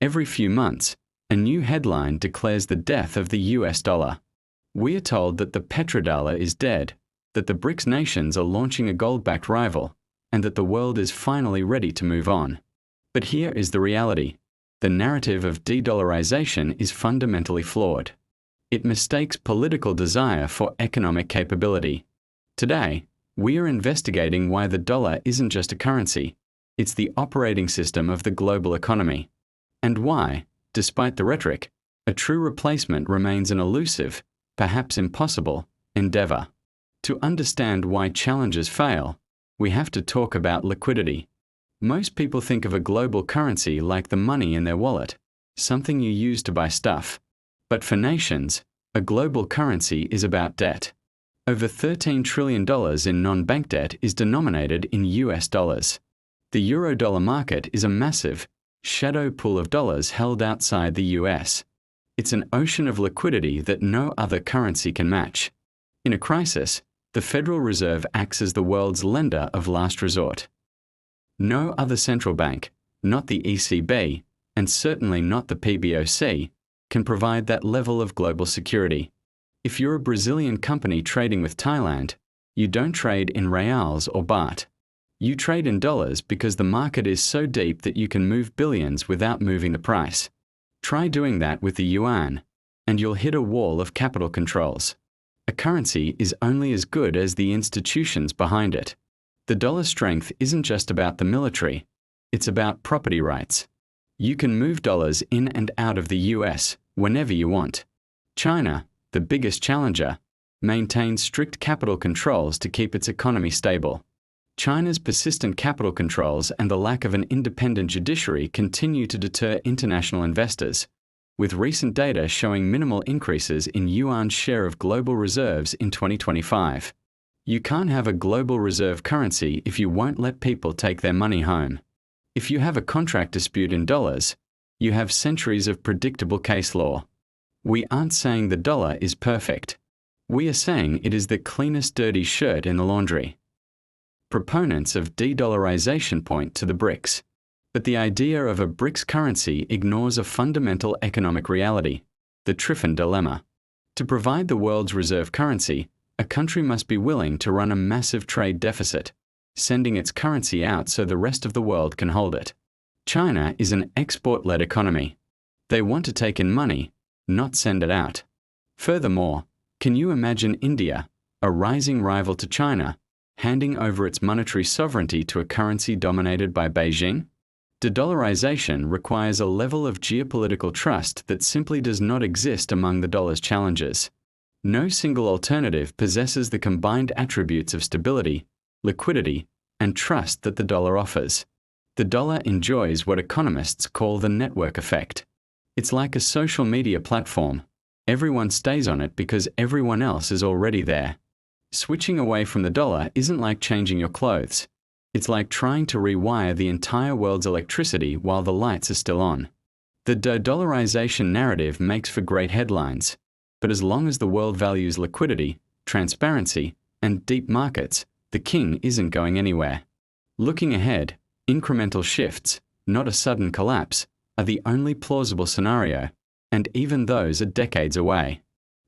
Every few months, a new headline declares the death of the US dollar. We are told that the Petrodollar is dead, that the BRICS nations are launching a gold-backed rival, and that the world is finally ready to move on. But here is the reality. The narrative of de-dollarization is fundamentally flawed. It mistakes political desire for economic capability. Today, we are investigating why the dollar isn't just a currency, it's the operating system of the global economy. And why, despite the rhetoric, a true replacement remains an elusive, perhaps impossible, endeavor. To understand why challenges fail, we have to talk about liquidity. Most people think of a global currency like the money in their wallet, something you use to buy stuff. But for nations, a global currency is about debt. Over $13 trillion in non-bank debt is denominated in US dollars. The Eurodollar market is a massive, shadow pool of dollars held outside the US. It's an ocean of liquidity that no other currency can match. In a crisis, the Federal Reserve acts as the world's lender of last resort. No other central bank, not the ECB, and certainly not the PBOC, can provide that level of global security. If you're a Brazilian company trading with Thailand, you don't trade in reals or baht. You trade in dollars because the market is so deep that you can move billions without moving the price. Try doing that with the yuan, and you'll hit a wall of capital controls. A currency is only as good as the institutions behind it. The dollar's strength isn't just about the military, it's about property rights. You can move dollars in and out of the US whenever you want. China, the biggest challenger, maintains strict capital controls to keep its economy stable. China's persistent capital controls and the lack of an independent judiciary continue to deter international investors, with recent data showing minimal increases in yuan's share of global reserves in 2025. You can't have a global reserve currency if you won't let people take their money home. If you have a contract dispute in dollars, you have centuries of predictable case law. We aren't saying the dollar is perfect. We are saying it is the cleanest dirty shirt in the laundry. Proponents of de-dollarization point to the BRICS, but the idea of a BRICS currency ignores a fundamental economic reality, the Triffin Dilemma. To provide the world's reserve currency, a country must be willing to run a massive trade deficit, sending its currency out so the rest of the world can hold it. China is an export-led economy. They want to take in money, not send it out. Furthermore, can you imagine India, a rising rival to China, handing over its monetary sovereignty to a currency dominated by Beijing? De-dollarization requires a level of geopolitical trust that simply does not exist among the dollar's challengers. No single alternative possesses the combined attributes of stability, liquidity, and trust that the dollar offers. The dollar enjoys what economists call the network effect. It's like a social media platform. Everyone stays on it because everyone else is already there. Switching away from the dollar isn't like changing your clothes. It's like trying to rewire the entire world's electricity while the lights are still on. The de-dollarization narrative makes for great headlines, but as long as the world values liquidity, transparency, and deep markets, the king isn't going anywhere. Looking ahead, incremental shifts, not a sudden collapse, are the only plausible scenario, and even those are decades away.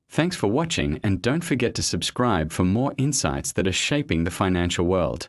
Thanks for watching, and don't forget to subscribe for more insights that are shaping the financial world.